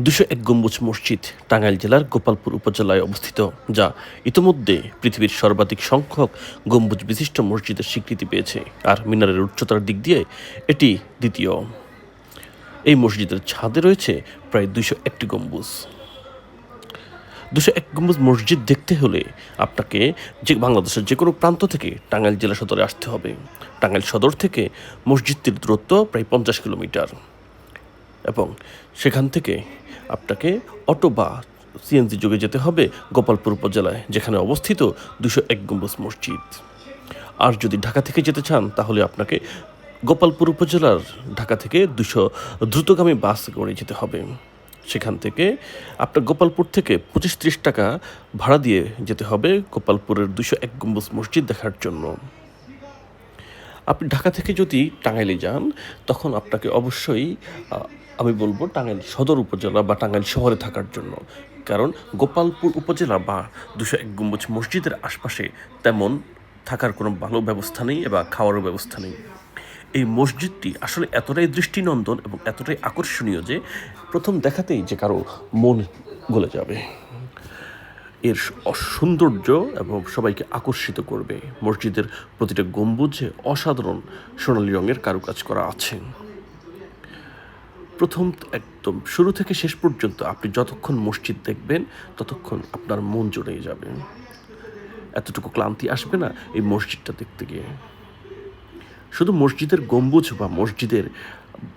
২০১ গম্বুজ মসজিদ টাঙ্গাইল জেলার গোপালপুর উপজেলায় অবস্থিত, যা ইতোমধ্যে পৃথিবীর সর্বাধিক সংখ্যক গম্বুজ বিশিষ্ট মসজিদের স্বীকৃতি পেয়েছে, আর মিনারের উচ্চতার দিক দিয়ে এটি দ্বিতীয়। এই মসজিদের ছাদে রয়েছে প্রায় ২০১টি গম্বুজ। ২০১ গম্বুজ মসজিদ দেখতে হলে আপনাকে বাংলাদেশের যে কোনো প্রান্ত থেকে টাঙ্গাইল জেলা সদরে আসতে হবে। টাঙ্গাইল সদর থেকে মসজিদটির দূরত্ব প্রায় ৫০ কিলোমিটার, এবং সেখান থেকে আপনাকে অটো বা সিএনজি যোগে যেতে হবে গোপালপুর উপজেলায়, যেখানে অবস্থিত ২০১ গম্বুজ মসজিদ। আর যদি ঢাকা থেকে যেতে চান তাহলে আপনাকে গোপালপুর উপজেলার ঢাকা থেকে ২০০ দ্রুতগামী বাস করে যেতে হবে। সেখান থেকে আপনার গোপালপুর থেকে ২৫-৩০ টাকা ভাড়া দিয়ে যেতে হবে গোপালপুরের ২০১ গম্বুজ মসজিদ দেখার জন্য। আপনি ঢাকা থেকে যদি টাঙ্গাইলে যান তখন আপনাকে অবশ্যই আমি বলবো টাঙ্গাইল সদর উপজেলা বা টাঙ্গাইল শহরে থাকার জন্য, কারণ গোপালপুর উপজেলা বা ২০১ গম্বুজ মসজিদের আশপাশে তেমন থাকার কোনো ভালো ব্যবস্থা নেই বা খাওয়ারও ব্যবস্থা নেই। এই মসজিদটি আসলে এতটাই দৃষ্টিনন্দন এবং এতটাই আকর্ষণীয় যে প্রথম দেখাতেই যে কারো মন গলে যাবে। এর সৌন্দর্য এবং সবাইকে আকর্ষিত করবে। মসজিদের প্রতিটা গম্বুজে অসাধারণ সোনালী রঙের কারুকাজ করা আছে। প্রথম একদম শুরু থেকে শেষ পর্যন্ত আপনি যতক্ষণ মসজিদ দেখবেন ততক্ষণ আপনার মন জুড়ে যাবে। এতটুকু ক্লান্তি আসবে না এই মসজিদটা দেখতে গিয়ে। শুধু মসজিদের গম্বুজ বা মসজিদের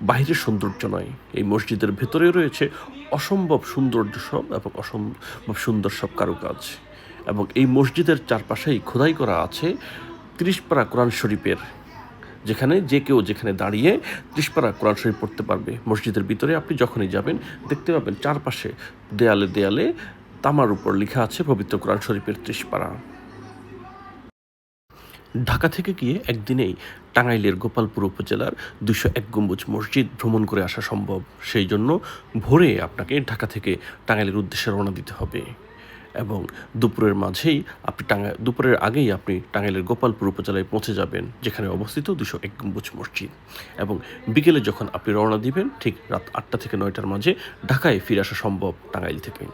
বাহিরের সৌন্দর্য নয়, এই মসজিদের ভেতরে রয়েছে অসম্ভব সৌন্দর্য সব এবং অসম্ভব সুন্দর সব কারুকাজ। এবং এই মসজিদের চারপাশেই খোদাই করা আছে ৩০ পারা কোরআন শরীফের, যেখানে যে কেউ যেখানে দাঁড়িয়ে ৩০ পারা কোরআন শরীফ পড়তে পারবে। মসজিদের ভিতরে আপনি যখনই যাবেন দেখতে পাবেন চারপাশে দেয়ালে দেয়ালে তামার উপর লেখা আছে পবিত্র কোরআন শরীফের ৩০ পারা। ঢাকা থেকে গিয়ে একদিনেই টাঙ্গাইলের গোপালপুর উপজেলার ২০১ গম্বুজ মসজিদ ভ্রমণ করে আসা সম্ভব। সেই জন্য ভোরে আপনাকে ঢাকা থেকে টাঙ্গাইলের উদ্দেশ্যে রওনা দিতে হবে, এবং দুপুরের আগেই আপনি টাঙ্গাইলের গোপালপুর উপজেলায় পৌঁছে যাবেন, যেখানে অবস্থিত ২০১ গম্বুজ মসজিদ। এবং বিকেলে যখন আপনি রওনা দিবেন ঠিক রাত ৮টা থেকে ৯টার মাঝে ঢাকায় ফিরে আসা সম্ভব টাঙ্গাইল থেকে।